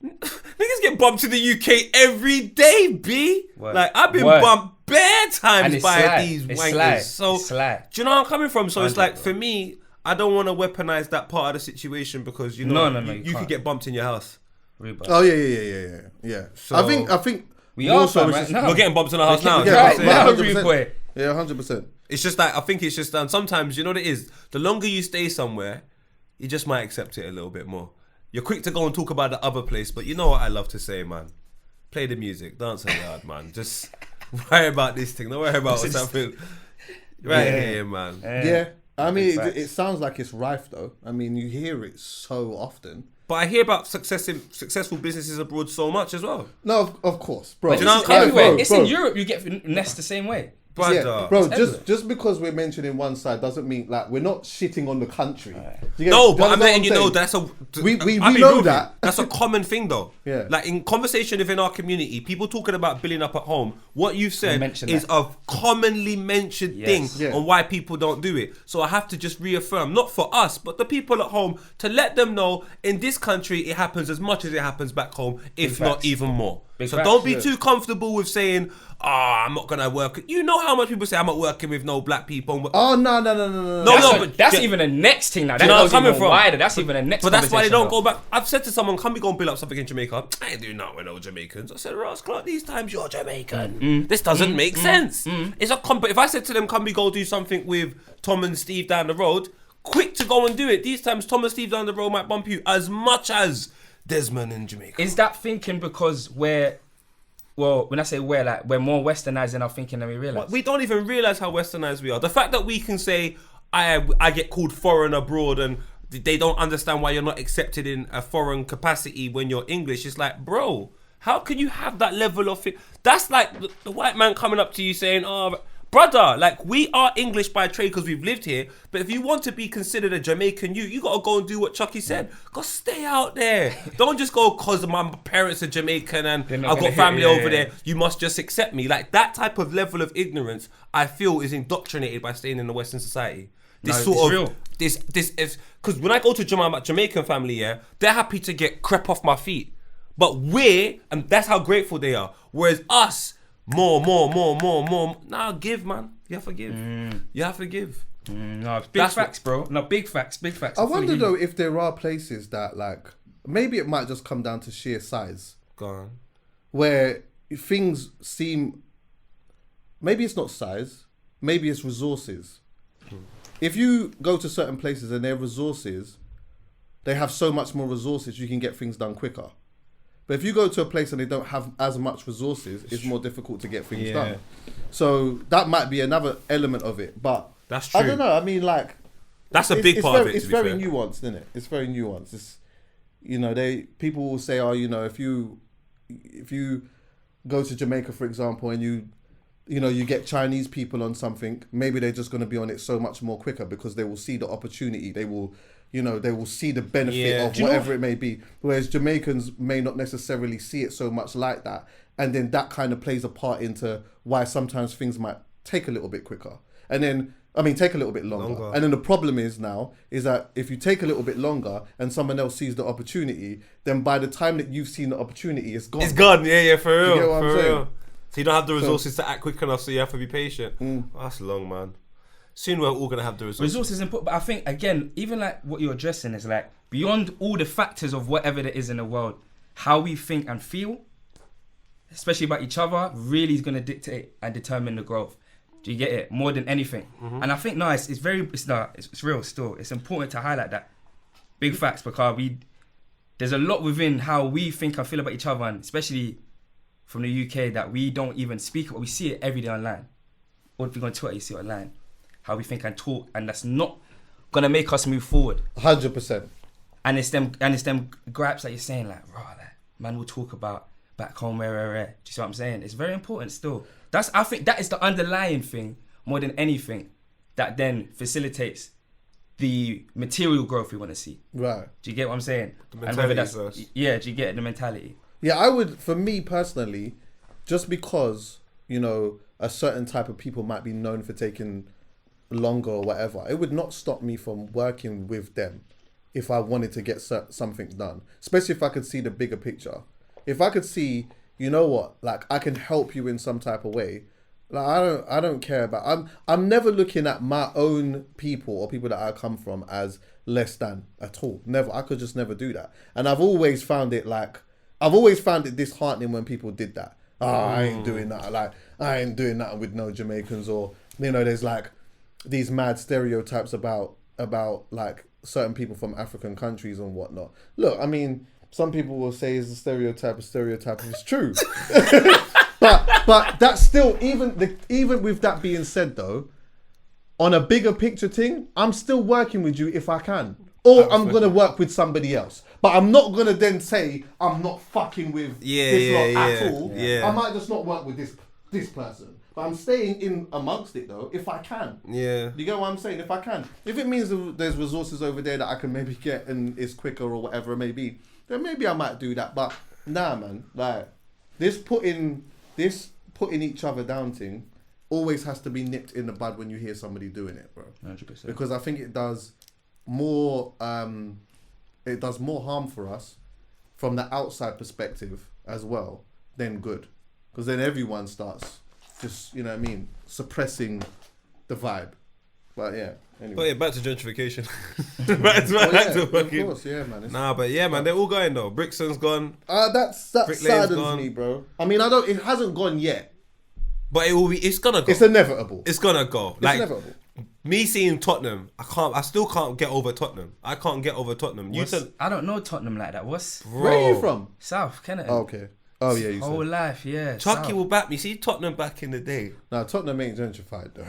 niggas get bumped in the UK every day, B. Word. Like, I've been bumped bare times by these wankers. So, do you know where I'm coming from? So it's like, for me, I don't want to weaponize that part of the situation because, you know, you could get bumped in your house. Oh yeah. So I think we are right now. We're getting bumped in our house now. Yeah, 100%. It's just like, I think it's just sometimes, you know what it is, the longer you stay somewhere, you just might accept it a little bit more. You're quick to go and talk about the other place, but you know what I love to say, man, play the music, dance hard, man. Just worry about this thing, don't worry about what's happening here, man. Yeah, I mean, it sounds like it's rife though. I mean, you hear it so often. But I hear about successful businesses abroad so much as well. No, of course, bro. It's in Europe. You get finessed the same way. Just because we're mentioning one side doesn't mean like we're not shitting on the country. But I'm letting you know that's we know that. That's a common thing though. Yeah. Like in conversation within our community, people talking about billing up at home. What you've said is a commonly mentioned thing on why people don't do it. So I have to just reaffirm, not for us, but the people at home, to let them know in this country it happens as much as it happens back home, if not even more. Don't be too comfortable with saying, I'm not gonna work. You know how much people say I'm not working with no black people. Oh no. But that's even the next thing now. That's coming from wider. That's even the next. But that's why they don't go back. I've said to someone, "Can we go and build up something in Jamaica?" I ain't doing that with no Jamaicans. I said, Ross Clark, these times you're Jamaican. This doesn't make sense. It's a if I said to them, "Can we go do something with Tom and Steve down the road?" Quick to go and do it. These times, Tom and Steve down the road might bump you as much as Desmond in Jamaica. Is that thinking because when I say we're more westernized in our thinking than we realise. We don't even realise how westernized we are. The fact that we can say, I get called foreign abroad and they don't understand why you're not accepted in a foreign capacity when you're English. It's like, bro, how can you have that level of it? That's like the white man coming up to you saying, brother, like, we are English by trade because we've lived here, but if you want to be considered a Jamaican, you got to go and do what Chuckie said. Go stay out there. Don't just go because my parents are Jamaican and I've got family over there. You must just accept me. Like, that type of level of ignorance, I feel, is indoctrinated by staying in the Western society. Because when I go to my Jamaican family, they're happy to get crap off my feet. But and that's how grateful they are. Whereas us, more. Nah, give, man. You have to give. You have to give. No, big facts, bro. No, big facts. I wonder though if there are places that, like, maybe it might just come down to sheer size. Go on. Where things seem, maybe it's not size, maybe it's resources. If you go to certain places and their resources, they have so much more resources, you can get things done quicker. But if you go to a place and they don't have as much resources, it's more difficult to get things done. So that might be another element of it. But that's true. I don't know. I mean, like, that's a big part of it. It's very nuanced, isn't it? It's very nuanced. It's, you know, people will say, if you go to Jamaica, for example, and you get Chinese people on something, maybe they're just going to be on it so much more quicker because they will see the opportunity. They will see the benefit of whatever it may be. Whereas Jamaicans may not necessarily see it so much like that. And then that kind of plays a part into why sometimes things might take a little bit quicker. And then, take a little bit longer. And then the problem is that if you take a little bit longer and someone else sees the opportunity, then by the time that you've seen the opportunity, it's gone. It's gone, yeah, for real. You get what I'm saying? So you don't have the resources to act quick enough, so you have to be patient. That's long, man. Soon we're all going to have the resources. Resources important, but I think, again, even like what you're addressing is like, beyond all the factors of whatever there is in the world, how we think and feel, especially about each other, really is going to dictate and determine the growth. Do you get it? More than anything. And I think, it's real still. It's important to highlight that. Big facts, because there's a lot within how we think and feel about each other, and especially from the UK that we don't even speak about. We see it every day online. Or if you go on Twitter, you see it online. How we think and talk, and that's not gonna make us move forward. 100%. And it's them gripes that you're saying, like, raw, like, man, we'll talk about back home, rare. Do you see what I'm saying? It's very important still. I think that is the underlying thing more than anything that then facilitates the material growth we want to see. Right. Do you get what I'm saying? The mentality. Yeah, do you get the mentality? Yeah, I would, for me personally, just because, you know, a certain type of people might be known for taking longer or whatever, it would not stop me from working with them if I wanted to get something done, especially if I could see the bigger picture. If I could see, you know what, like I can help you in some type of way. Like I don't care about. I'm never looking at my own people or people that I come from as less than at all. Never. I could just never do that. And I've always found it disheartening when people did that. I ain't doing that. Like I ain't doing that with no Jamaicans, or you know, there's like these mad stereotypes about like certain people from African countries and whatnot. Look, I mean, some people will say it's a stereotype. It's true. But that's still, even with that being said though, on a bigger picture thing, I'm still working with you if I can. Or I'm going to work with somebody else. But I'm not going to then say I'm not fucking with this lot at all. Yeah. I might just not work with this person. But I'm staying in amongst it though, if I can. Yeah. You get what I'm saying? If I can. If it means there's resources over there that I can maybe get and it's quicker or whatever it may be, then maybe I might do that. But nah, man. Like, this putting each other down thing always has to be nipped in the bud when you hear somebody doing it, bro. 100%. Because I think it does more harm for us from the outside perspective as well than good. Because then everyone starts just, you know what I mean, suppressing the vibe. But yeah, anyway. But yeah, back to gentrification. back to fucking... Of course, yeah, man. Nah, but yeah, man, they're all going though. Brixton's gone. That Brick Lane's saddens gone. me, bro. I mean, it hasn't gone yet. But it's gonna go. It's inevitable. It's gonna go. It's inevitable. Me seeing Tottenham, I still can't get over Tottenham. I can't get over Tottenham. I don't know Tottenham like that. Where are you from? South, Kennedy. Oh, okay. Oh yeah, you whole said. life, yeah. Chuckie South. will back me. See Tottenham back in the day. Nah, Tottenham ain't gentrified though.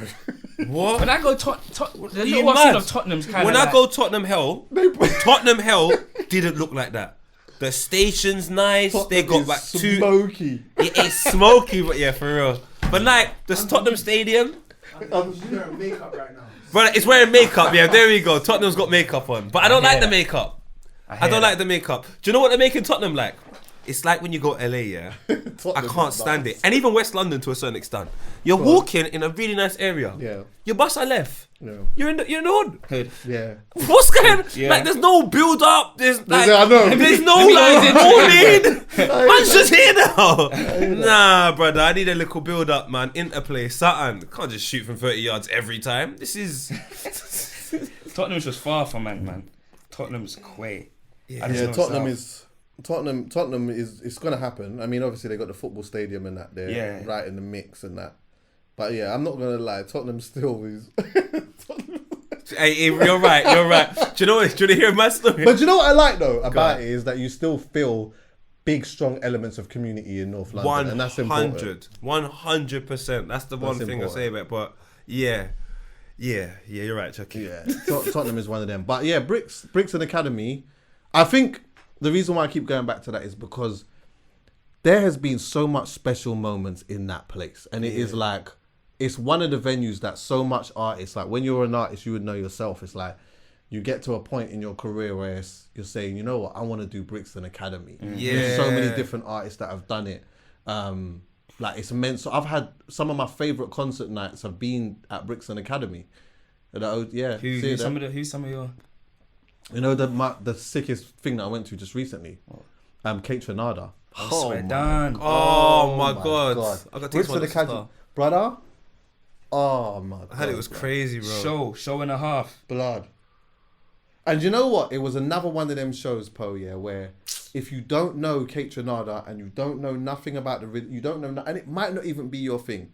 What? When I go the you little I've seen mad? of Tottenham's kind of When like, I go Tottenham Hell didn't look like that. The station's nice. They got like two. Smoky. It's smoky, but yeah, for real. But like the Tottenham Stadium, She's wearing makeup right now. but it's wearing makeup. Yeah, there we go. Tottenham's got makeup on, but I don't like the makeup. I don't like the makeup. Do you know what they're making Tottenham like? It's like when you go LA, yeah. I can't stand it, and even West London to a certain extent. You're walking in a really nice area. Yeah. Your bus are left. Yeah. You're in the hood. Yeah. What's going on? Yeah. Like, there's no build up. There's like, I know. there's no like morning. Man's just here now. Nah, brother, I need a little build up, man. Interplay, something. Can't just shoot from 30 yards every time. This is. Tottenham's just far from man. Tottenham's quay. Yeah, Tottenham is it's gonna happen. I mean, obviously they got the football stadium and that there, right in the mix and that. But yeah, I'm not gonna lie, Tottenham still is. Hey, you're right. Do you know what? Do you hear my story? But you know what I like though about it is that you still feel big, strong elements of community in North London, and that's important. 100%. That's the one thing I say about it. But yeah, you're right, Chuckie. Yeah, Tottenham is one of them. But yeah, Brixton Academy. I think the reason why I keep going back to that is because there has been so much special moments in that place, and it is like, it's one of the venues that so much artists, like when you're an artist, you would know yourself. It's like you get to a point in your career where you're saying, you know what, I want to do Brixton Academy. Yeah. There's so many different artists that have done it. Like it's immense. So I've had some of my favorite concert nights have been at Brixton Academy. Who's some of your? You know the sickest thing that I went to just recently, Kate Trinada. Oh my God. Oh my God. I got Brixton Academy, brother. Oh my God. I heard it was crazy, bro. Show and a half. Blood. And you know what? It was another one of them shows, Poe, yeah, where if you don't know Kate Trinada and you don't know nothing about you don't know, and it might not even be your thing,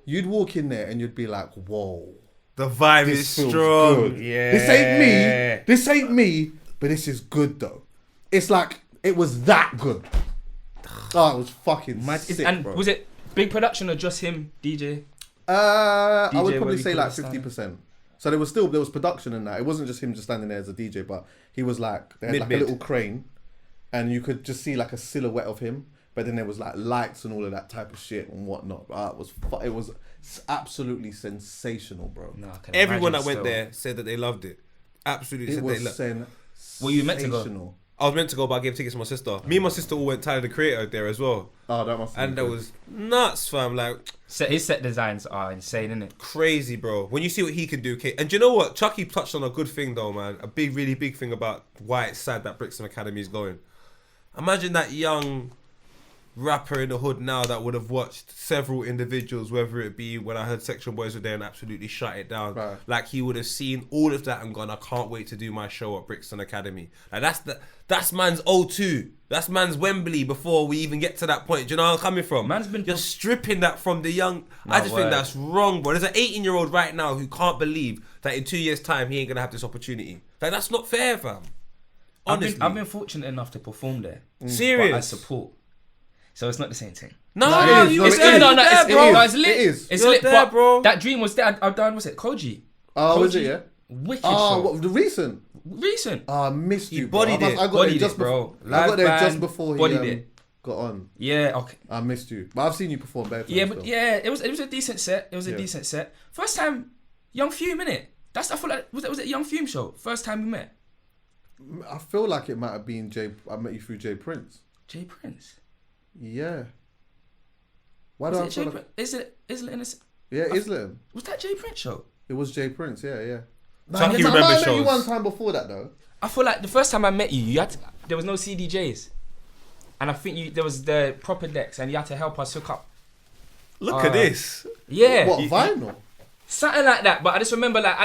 you'd walk in there and you'd be like, whoa. The vibe is strong. Good. Yeah. This ain't me, but this is good though. It's like, it was that good. Oh, it was fucking Mad. sick, And bro. was it big production or just him, DJ? I would DJ, probably what say we call like it, 50%. So there was production in that. It wasn't just him just standing there as a DJ, but he was like, they had like a little crane, and you could just see like a silhouette of him. But then there was like lights and all of that type of shit and whatnot. It was absolutely sensational, bro. No, I can Everyone imagine that went still. there said that they loved it. Absolutely It said was they loved it. sensational. Were you meant to go? I was meant to go, but I gave tickets to my sister. Me and my sister all went Tyler the Creator there as well. Oh, that must. And that was nuts, fam. Like, His set designs are insane, isn't it? crazy, bro. When you see what he can do, and do you know what? Chuckie touched on a good thing though, man. A big, really big thing about why it's sad that Brixton Academy is going. Imagine that young rapper in the hood now that would have watched several individuals, whether it be when I heard Section Boys were there and absolutely shut it down. Right. Like he would have seen all of that and gone, I can't wait to do my show at Brixton Academy. Like that's man's O2. That's man's Wembley before we even get to that point. Do you know where I'm coming from? Man's been You're stripping that from the young. No I just think word. that's wrong, bro. There's an 18-year-old right now who can't believe that in 2 years' time he ain't gonna have this opportunity. Like that's not fair, fam. Honestly, I've been fortunate enough to perform there. serious. But I support. So it's not the same thing. No, No, it is. you No, was it there, is. you no, there, it's, bro. no, it's lit. It is. It's You're lit, there, but bro. that dream was there. I've done, what's it, Koji? Oh, was it? Koji, Yeah. Wicked Oh, show. what the recent? Recent. Oh, I missed He you. Bro. bodied it. I got Bodied there it, just bro. before. I Live got there just band, before he bodied it. got on. Yeah, okay. I missed you, but I've seen you perform better. Yeah, but yeah, it was a decent set. It was a decent set. First time, Young Fume, innit? I feel like was it Young Fume show? First time we met. I feel like it might have been I met you through Jay Prince. Jay Prince. Yeah. Why do I Is it feel Jay like? Prince? Is it Islam? Yeah, Islam. Was that Jay Prince show? It was Jay Prince. Yeah. Chuckie I remember met you shows. one time before that though. I feel like the first time I met you, there was no CDJs, and I think there was the proper decks, and you had to help us hook up. Look at this. Yeah, What vinyl? something like that. But I just remember, like,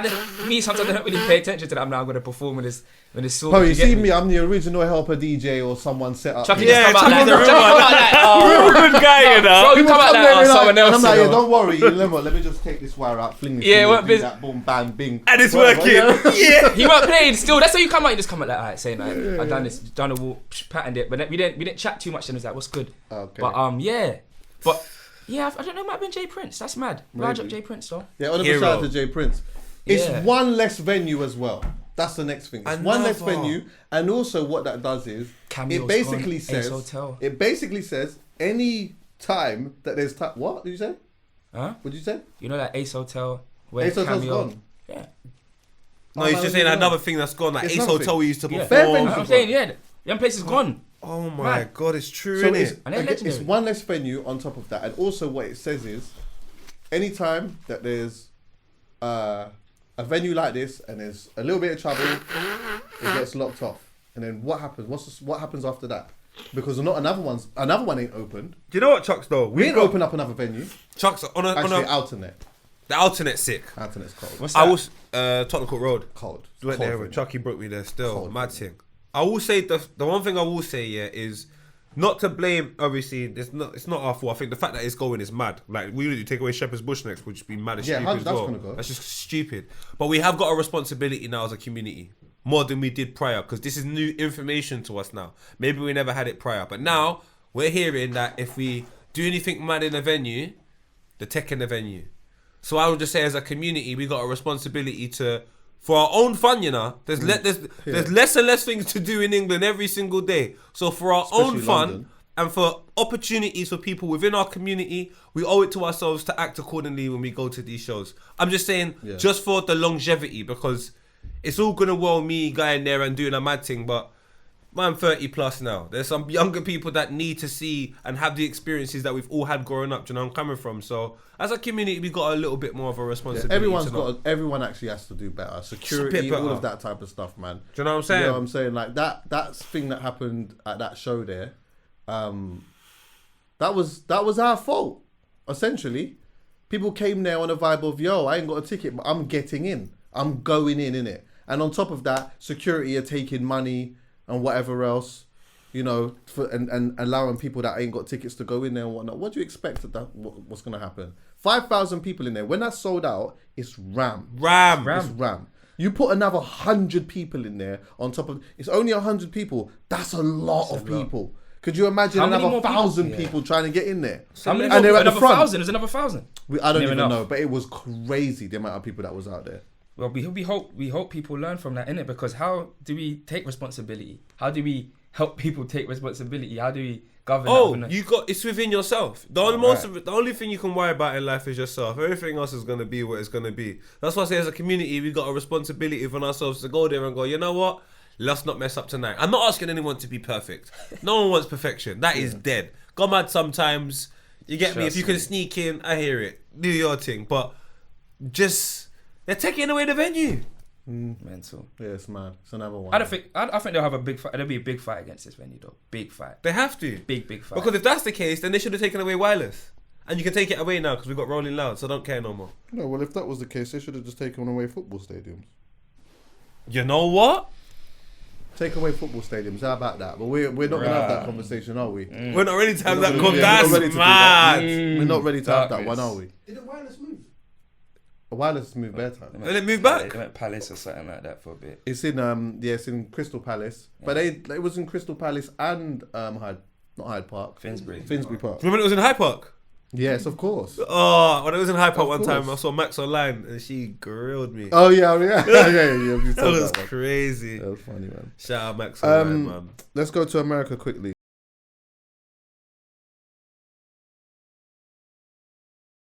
sometimes I don't really pay attention to that. I'm now going to perform with this song. Oh, you see me? I'm the original helper DJ, or someone set up. Chuckie, Yeah, just come out Chuckie's like the that. real Just come out like that. Oh. Good guy, you know. Bro, you People come out come like there that. and Someone and else. I'm like, you yeah, know. don't worry. You know what? Let me just take this wire out, fling this. Yeah, thing, what do biz- that, boom, bang, bing. And it's Whatever, working. yeah. Yeah. He weren't playing still. That's how you come out. You just come out like, alright, saying like, I've done this, done a walk, patterned it, but then we didn't chat too much. And it was like, what's good? Okay. But yeah, I don't know. It might have been Jay Prince. That's mad. Raj up Jay Prince though. Yeah, on the Hero. shout out to Jay Prince. It's Yeah. one less venue as well. That's the next thing. It's one less Another. venue, and also what that does is Cameo's it basically gone, says Ace Hotel. it basically says any time that there's what did you say? Huh? What did you say? You know that Ace Hotel where Ace Hotel's Cameo. gone. Yeah. No, he's just saying another thing that's gone. Like It's Ace another Hotel thing. we used to Yeah. Fair perform. venue. I'm saying, yeah, young place is gone. Oh my Man. god, it's true, So innit? it's, And they're again, it's legendary. one less venue on top of that, and also what it says is, anytime that there's a venue like this and there's a little bit of trouble, it gets locked off. And then what happens? What happens after that? Because another one ain't opened. Do you know what, Chucks? Though We ain't open up another venue. Chucks on Actually, a alternate. the alternate sick. Alternate's cold. What's that? I was Tottenham Court Road. Cold. Went Cold there venue. with Chuckie broke me there still. Cold Mad venue. thing. I will say the one thing I will say is not to blame. Obviously, it's not our fault. I think the fact that it's going is mad. Like we really take away Shepherd's Bush next, which would be mad as Yeah, stupid how's as that well. gonna go? That's just stupid. But we have got a responsibility now as a community. More than we did prior, because this is new information to us now. Maybe we never had it prior, but now we're hearing that if we do anything mad in a venue, the tech in the venue. So I would just say, as a community, we got a responsibility to, for our own fun, you know. There's less and less things to do in England every single day. So for our own Especially fun London. and for opportunities for people within our community, we owe it to ourselves to act accordingly when we go to these shows. I'm just saying, just for the longevity, because it's all gonna well me going there and doing a mad thing, but I'm 30 plus now. There's some younger people that need to see and have the experiences that we've all had growing up. Do you know where I'm coming from? So as a community, we got a little bit more of a responsibility. Everyone actually has to do better. Security, better. all of that type of stuff, man. Do you know what I'm saying? You know what I'm saying? Like that thing that happened at that show there, that was our fault, essentially. People came there on a vibe of, yo, I ain't got a ticket, but I'm getting in. I'm going in innit? And on top of that, security are taking money and whatever else, you know, and allowing people that ain't got tickets to go in there and whatnot. What do you expect what's going to happen? 5,000 people in there. When that's sold out, it's ram. It's ram. You put another 100 people in there on top of... It's only 100 people. That's a lot of people. Could you imagine How many another more people? 1,000 Yeah. people trying to get in there? How many And more? they're at the Another front. 1,000. There's another 1,000. I don't Near even enough. know, but it was crazy the amount of people that was out there. Well, we hope people learn from that, innit? Because how do we take responsibility? How do we help people take responsibility? How do we govern? It's within yourself. The only thing you can worry about in life is yourself. Everything else is gonna be what it's gonna be. That's why I say, as a community, we got a responsibility on ourselves to go there and go, you know what? Let's not mess up tonight. I'm not asking anyone to be perfect. No one wants perfection. That is dead. Go mad sometimes. You get me? If you can sneak in, I hear it. Do your thing. But just, they're taking away the venue. Mental. Yeah, it's mad. It's another one. I think they'll have a big fight. There'll be a big fight against this venue, though. Big fight. They have to. Big fight. Because if that's the case, then they should have taken away wireless. And you can take it away now because we've got Rolling Loud, so I don't care no more. No, well, if that was the case, they should have just taken away football stadiums. You know what? Take away football stadiums. How about that? But we're not going to have that conversation, are we? We're not ready to have that We're conversation. not ready to That's do mad. We're not ready to have that one, are we? Didn't wireless move? Wireless move better. And it moved back. They went Palace or something like that for a bit. It's in Crystal Palace, but it was in Crystal Palace and Hyde Park, Finsbury Park. Remember it was in Hyde Park? Yes, of course. Oh, when I was in Hyde Park Of one time, I course. saw Max online and she grilled me. Oh yeah. You That told was that one. crazy. That was funny, man. Shout out Max online, man. Let's go to America quickly.